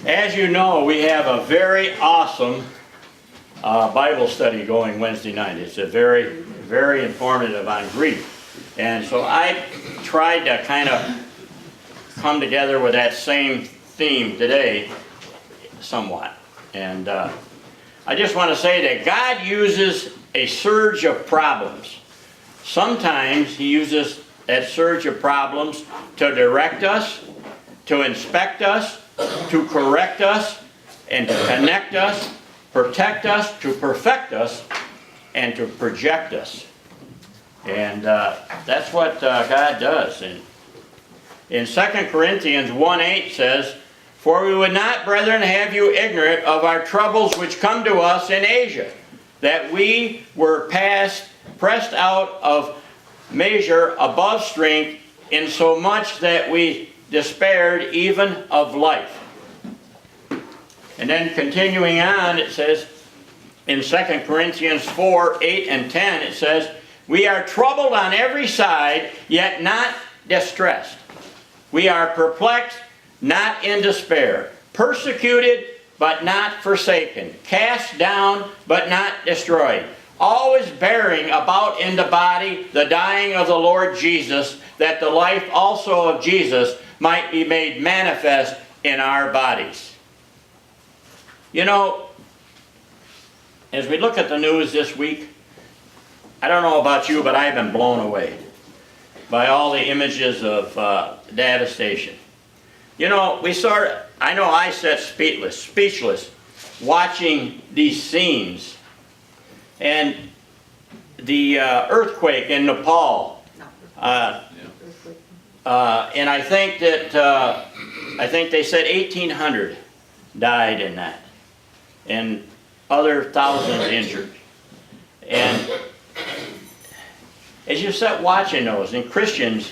As you know, we have a very awesome Bible study going Wednesday night. It's a very, very informative on grief. And so I tried to kind of come together with that same theme today somewhat. And I just want to say that God uses a surge of problems. Sometimes He uses that surge of problems to direct us, to inspect us, to correct us, and to connect us, protect us, to perfect us, and to project us. And that's what God does. And in 2 Corinthians 1:8 says, "For we would not, brethren, have you ignorant of our troubles which come to us in Asia, that we were pressed out of measure above strength, insomuch that we despaired even of life." And then continuing on, it says in 2 Corinthians 4:8 and 10, it says, "We are troubled on every side, yet not distressed. We are perplexed, not in despair. Persecuted, but not forsaken. Cast down, but not destroyed. Always bearing about in the body the dying of the Lord Jesus, that the life also of Jesus might be made manifest in our bodies." You know, as we look at the news this week, I don't know about you, but I've been blown away by all the images of devastation. You know, I know I sat speechless, watching these scenes. And the earthquake in Nepal, and I think they said 1,800 died in that, and other thousands injured. And as you sat watching those, and Christians,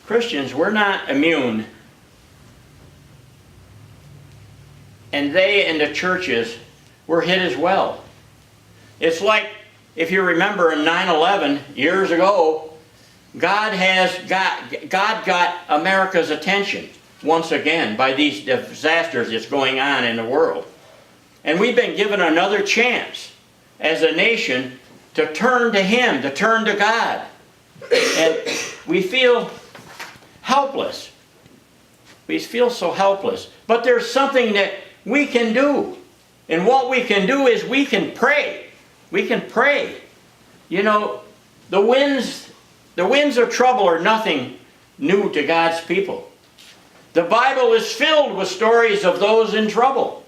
we're not immune. And they in the churches were hit as well. It's like, if you remember in 9/11 years ago, God got America's attention once again by these disasters that's going on in the world. And we've been given another chance as a nation to turn to Him, to turn to God. And we feel helpless. We feel so helpless. But there's something that we can do. And what we can do is we can pray. We can pray. You know, the winds of trouble are nothing new to God's people. The Bible is filled with stories of those in trouble.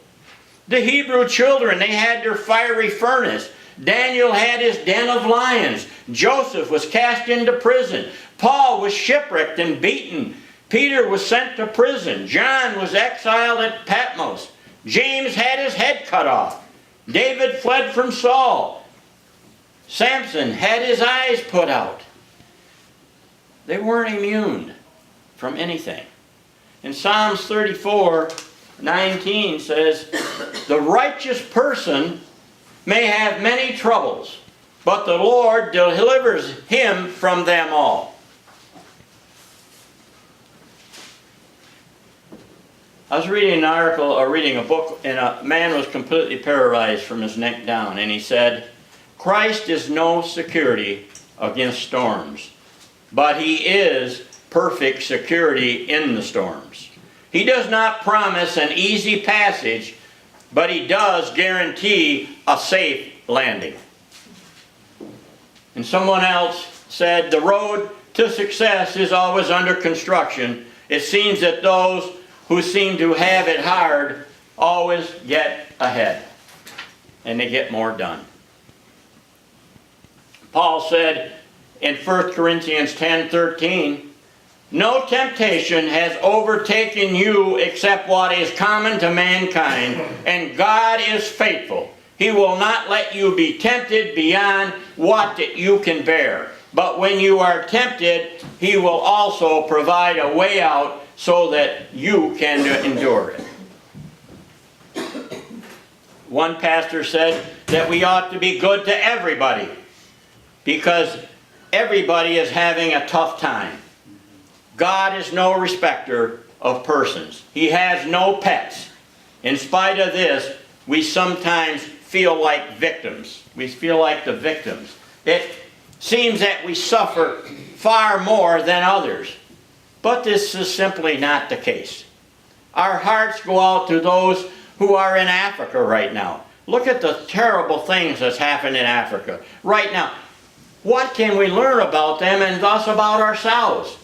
The Hebrew children, they had their fiery furnace. Daniel had his den of lions. Joseph was cast into prison. Paul was shipwrecked and beaten. Peter was sent to prison. John was exiled at Patmos. James had his head cut off. David fled from Saul. Samson had his eyes put out. They weren't immune from anything. In Psalms 34:19 says, "The righteous person may have many troubles, but the Lord delivers him from them all." I was reading an article, or reading a book, and a man was completely paralyzed from his neck down, and he said, "Christ is no security against storms, but He is perfect security in the storms. He does not promise an easy passage, but He does guarantee a safe landing." And someone else said, "The road to success is always under construction. It seems that those who seem to have it hard always get ahead, and they get more done." Paul said in 1 Corinthians 10:13, "No temptation has overtaken you except what is common to mankind, and God is faithful. He will not let you be tempted beyond what you can bear. But when you are tempted, He will also provide a way out so that you can endure it." One pastor said that we ought to be good to everybody, because everybody is having a tough time. God is no respecter of persons. He has no pets. In spite of this, we sometimes feel like victims. We feel like the victims. It seems that we suffer far more than others. But this is simply not the case. Our hearts go out to those who are in Africa right now. Look at the terrible things that's happened in Africa right now. What can we learn about them and thus about ourselves?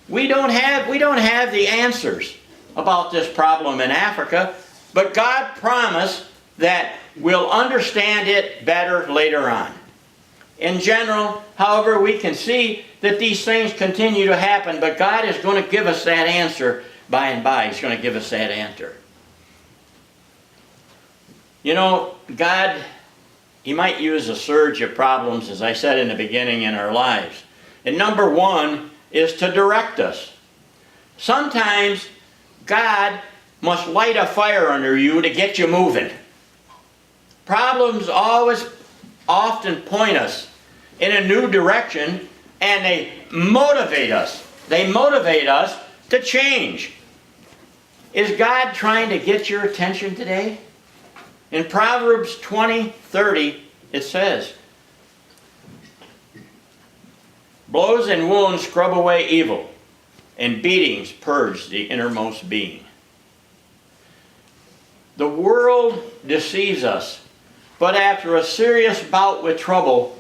We don't have the answers about this problem in Africa, but God promised that we'll understand it better later on. In general, however, we can see that these things continue to happen, but God is going to give us that answer by and by. He's going to give us that answer. You know, God, He might use a surge of problems, as I said in the beginning, in our lives. And number one is to direct us. Sometimes God must light a fire under you to get you moving. Problems often point us in a new direction, and they motivate us. They motivate us to change. Is God trying to get your attention today? In Proverbs 20:30, it says, blows and wounds scrub away evil, and beatings purge the innermost being. The world deceives us, but after a serious bout with trouble,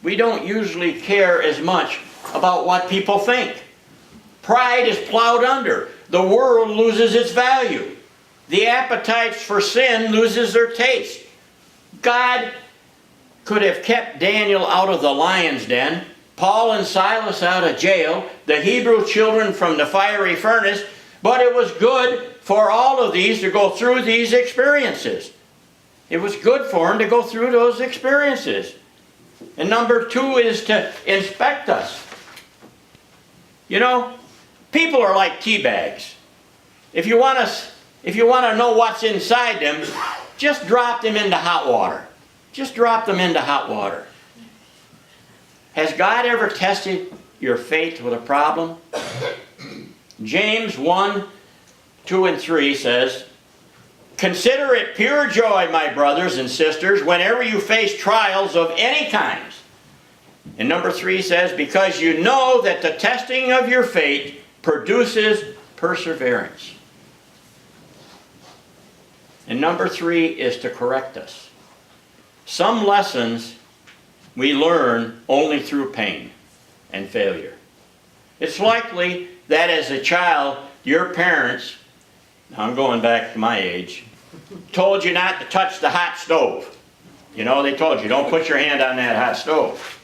we don't usually care as much about what people think. Pride is plowed under. The world loses its value. The appetites for sin loses their taste. God could have kept Daniel out of the lion's den, Paul and Silas out of jail, the Hebrew children from the fiery furnace, but it was good for all of these to go through these experiences. It was good for them to go through those experiences. And number two is to inspect us. You know, people are like tea bags. If you want to know what's inside them, just drop them into hot water. Just drop them into hot water. Has God ever tested your faith with a problem? James 1:2 and 3 says, consider it pure joy, my brothers and sisters, whenever you face trials of any kind. And number 3 says, because you know that the testing of your faith produces perseverance. And number 3 is to correct us. Some lessons we learn only through pain and failure. It's likely that as a child, your parents, I'm going back to my age, told you not to touch the hot stove. You know, they told you, don't put your hand on that hot stove.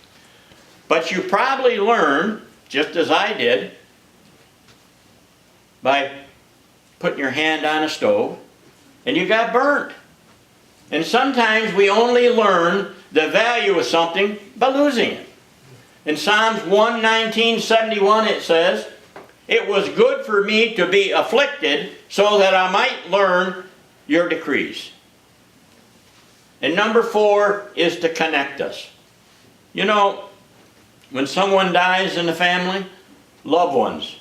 But you probably learned, just as I did, by putting your hand on a stove, and you got burnt. And sometimes we only learn the value of something by losing it. In Psalms 119:71 it says, it was good for me to be afflicted so that I might learn your decrees. And number 4 is to connect us. You know, when someone dies in the family, loved ones,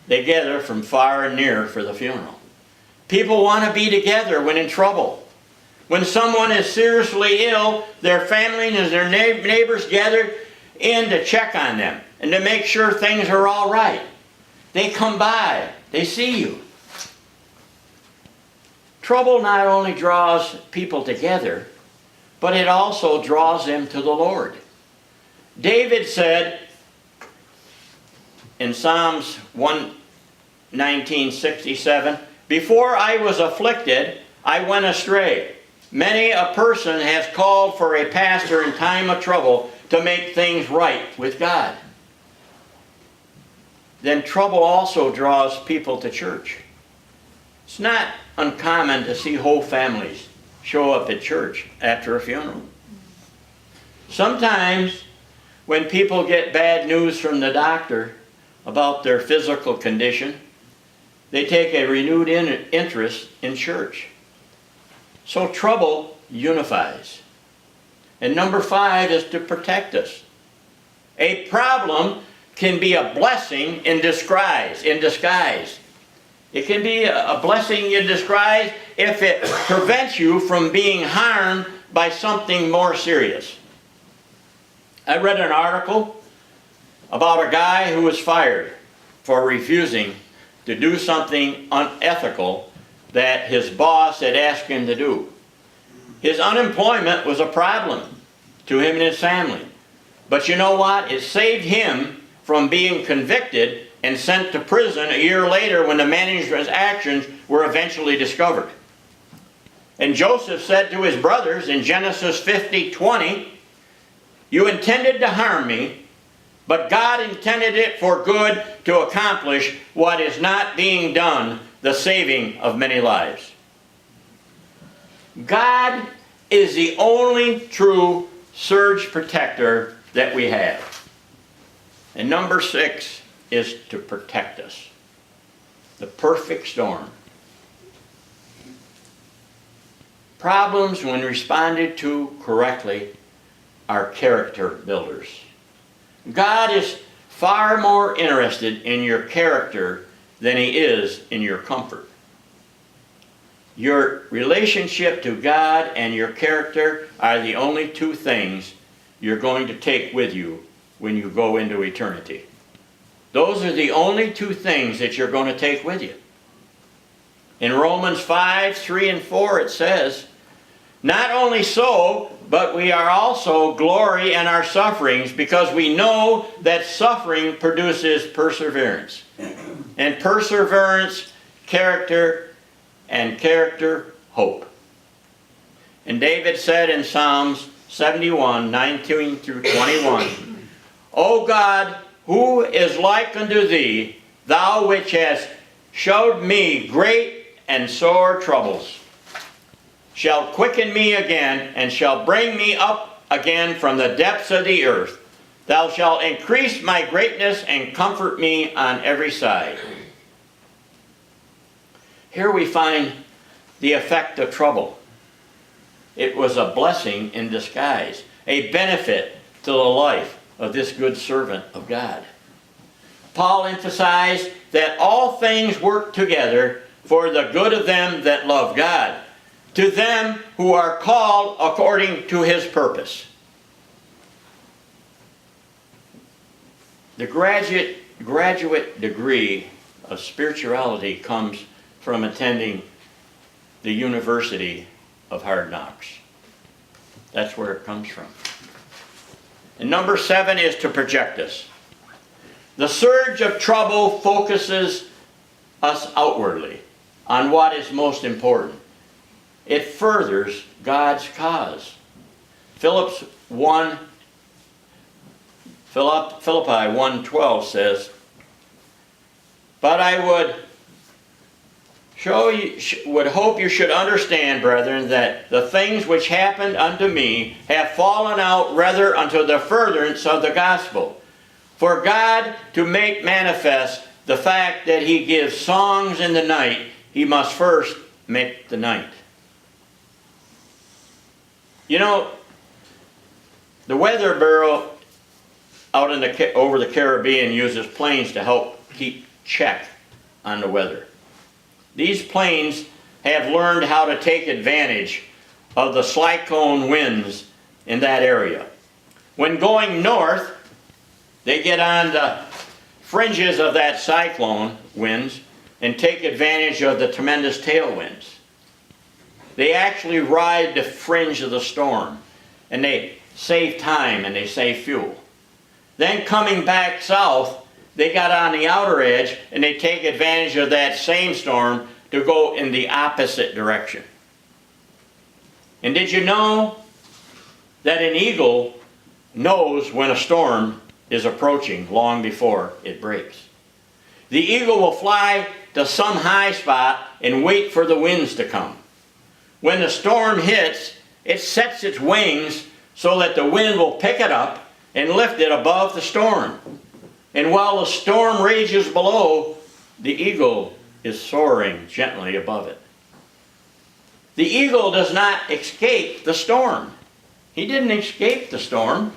they gather from far and near for the funeral. People want to be together when in trouble. When someone is seriously ill, their family and their neighbors gather in to check on them and to make sure things are all right. They come by, they see you. Trouble not only draws people together, but it also draws them to the Lord. David said in Psalms 119:67, before I was afflicted, I went astray. Many a person has called for a pastor in time of trouble to make things right with God. Then trouble also draws people to church. It's not uncommon to see whole families show up at church after a funeral. Sometimes when people get bad news from the doctor about their physical condition, they take a renewed interest in church. So trouble unifies. And number 5 is to protect us. A problem can be a blessing in disguise. It can be a blessing in disguise if it prevents you from being harmed by something more serious. I read an article about a guy who was fired for refusing to do something unethical that his boss had asked him to do. His unemployment was a problem to him and his family. But you know what? It saved him from being convicted and sent to prison a year later when the management's actions were eventually discovered. And Joseph said to his brothers in Genesis 50:20, "You intended to harm me, but God intended it for good to accomplish what is not being done, the saving of many lives." God is the only true surge protector that we have. And number 6 is to protect us. The perfect storm. Problems, when responded to correctly, are character builders. God is far more interested in your character than He is in your comfort. Your relationship to God and your character are the only two things you're going to take with you when you go into eternity. Those are the only two things that you're going to take with you. In Romans 5:3 and 4 it says, "Not only so, but we are also glory in our sufferings, because we know that suffering produces perseverance. And perseverance, character, and character, hope." And David said in Psalms 71:19 through 21, "O God, who is like unto thee, thou which hast showed me great and sore troubles, shall quicken me again, and shall bring me up again from the depths of the earth. Thou shalt increase my greatness and comfort me on every side." Here we find the effect of trouble. It was a blessing in disguise, a benefit to the life of this good servant of God. Paul emphasized that all things work together for the good of them that love God, to them who are called according to His purpose. The graduate degree of spirituality comes from attending the University of Hard Knocks. That's where it comes from. And number 7 is to project us. The surge of trouble focuses us outwardly on what is most important. It furthers God's cause. Philippi 1:12 says, "But I would hope you should understand, brethren, that the things which happened unto me have fallen out rather unto the furtherance of the gospel, for God to make manifest the fact that He gives songs in the night, He must first make the night." You know, the Weather Bureau out over the Caribbean uses planes to help keep check on the weather. These planes have learned how to take advantage of the cyclone winds in that area. When going north, they get on the fringes of that cyclone winds and take advantage of the tremendous tailwinds. They actually ride the fringe of the storm, and they save time and they save fuel. Then coming back south, they got on the outer edge and they take advantage of that same storm to go in the opposite direction. And did you know that an eagle knows when a storm is approaching long before it breaks? The eagle will fly to some high spot and wait for the winds to come. When the storm hits, it sets its wings so that the wind will pick it up and lift it above the storm. And while the storm rages below, the eagle is soaring gently above it. The eagle does not escape the storm. He didn't escape the storm.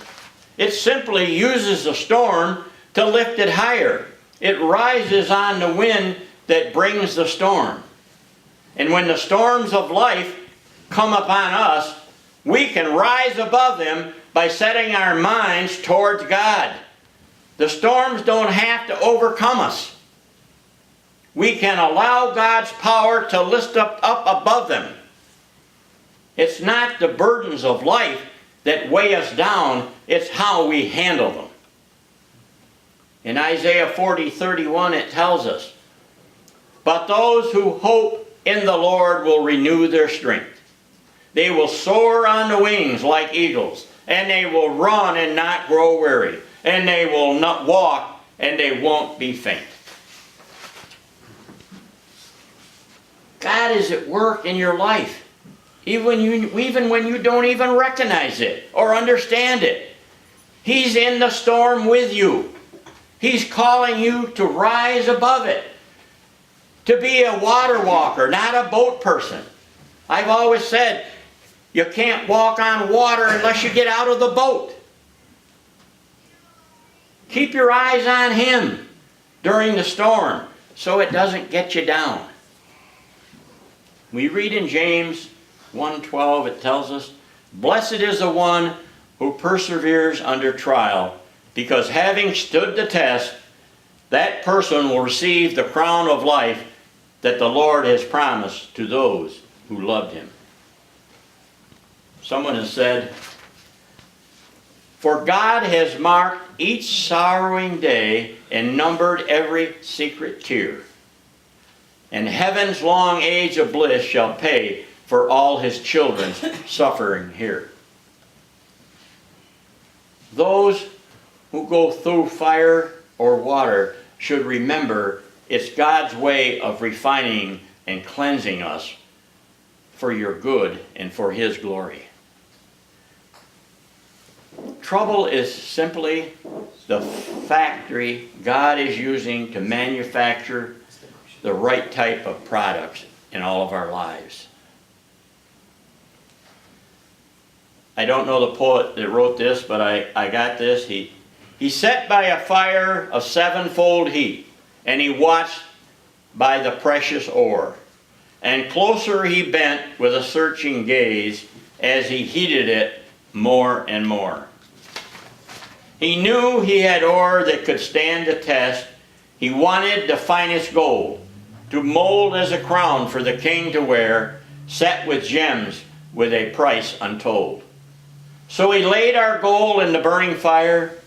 It simply uses the storm to lift it higher. It rises on the wind that brings the storm. And when the storms of life come upon us, we can rise above them by setting our minds towards God. The storms don't have to overcome us. We can allow God's power to lift up above them. It's not the burdens of life that weigh us down, it's how we handle them. In Isaiah 40:31 it tells us, "But those who hope in the Lord will renew their strength. They will soar on the wings like eagles, and they will run and not grow weary, and they will not walk and they won't be faint." God is at work in your life, even when you don't even recognize it or understand it. He's in the storm with you. He's calling you to rise above it, to be a water walker, not a boat person. I've always said, you can't walk on water unless you get out of the boat. Keep your eyes on Him during the storm so it doesn't get you down. We read in James 1:12, it tells us, "Blessed is the one who perseveres under trial, because having stood the test, that person will receive the crown of life that the Lord has promised to those who loved Him." Someone has said, "For God has marked each sorrowing day and numbered every secret tear. And heaven's long age of bliss shall pay for all His children's suffering here." Those who go through fire or water should remember it's God's way of refining and cleansing us for your good and for His glory. Trouble is simply the factory God is using to manufacture the right type of products in all of our lives. I don't know the poet that wrote this, but I got this. He sat by a fire of sevenfold heat, and he watched by the precious ore. And closer he bent with a searching gaze as he heated it more and more. He knew he had ore that could stand the test. He wanted the finest gold, to mold as a crown for the king to wear, set with gems with a price untold. So he laid our gold in the burning fire,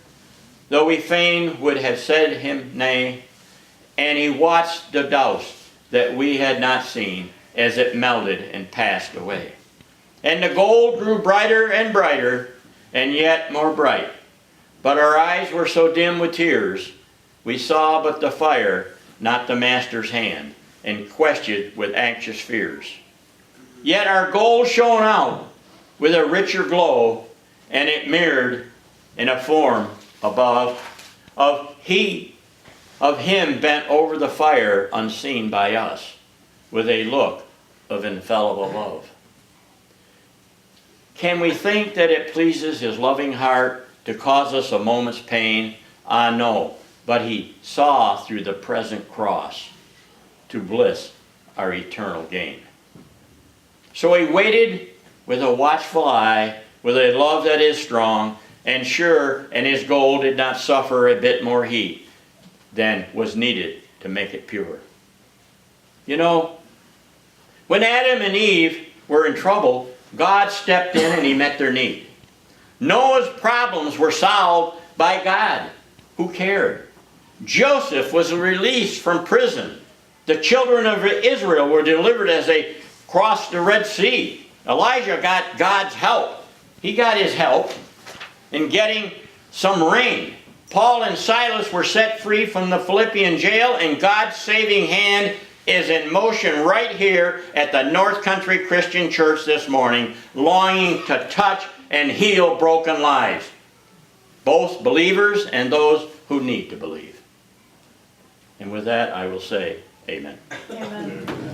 though we fain would have said him nay, and he watched the douse that we had not seen as it melted and passed away. And the gold grew brighter and brighter, and yet more bright. But our eyes were so dim with tears, we saw but the fire, not the master's hand, and questioned with anxious fears. Yet our gold shone out with a richer glow, and it mirrored in a form above of him bent over the fire unseen by us, with a look of infallible love. Can we think that it pleases His loving heart to cause us a moment's pain? Ah, no, but He saw through the present cross to bliss our eternal gain. So He waited with a watchful eye, with a love that is strong and sure, and His gold did not suffer a bit more heat than was needed to make it pure. You know, when Adam and Eve were in trouble, God stepped in and He met their need. Noah's problems were solved by God, who cared. Joseph was released from prison. The children of Israel were delivered as they crossed the Red Sea. Elijah got God's help. He got his help in getting some rain. Paul and Silas were set free from the Philippian jail, and God's saving hand is in motion right here at the North Country Christian Church this morning, longing to touch and heal broken lives, both believers and those who need to believe. And with that, I will say, amen. Amen.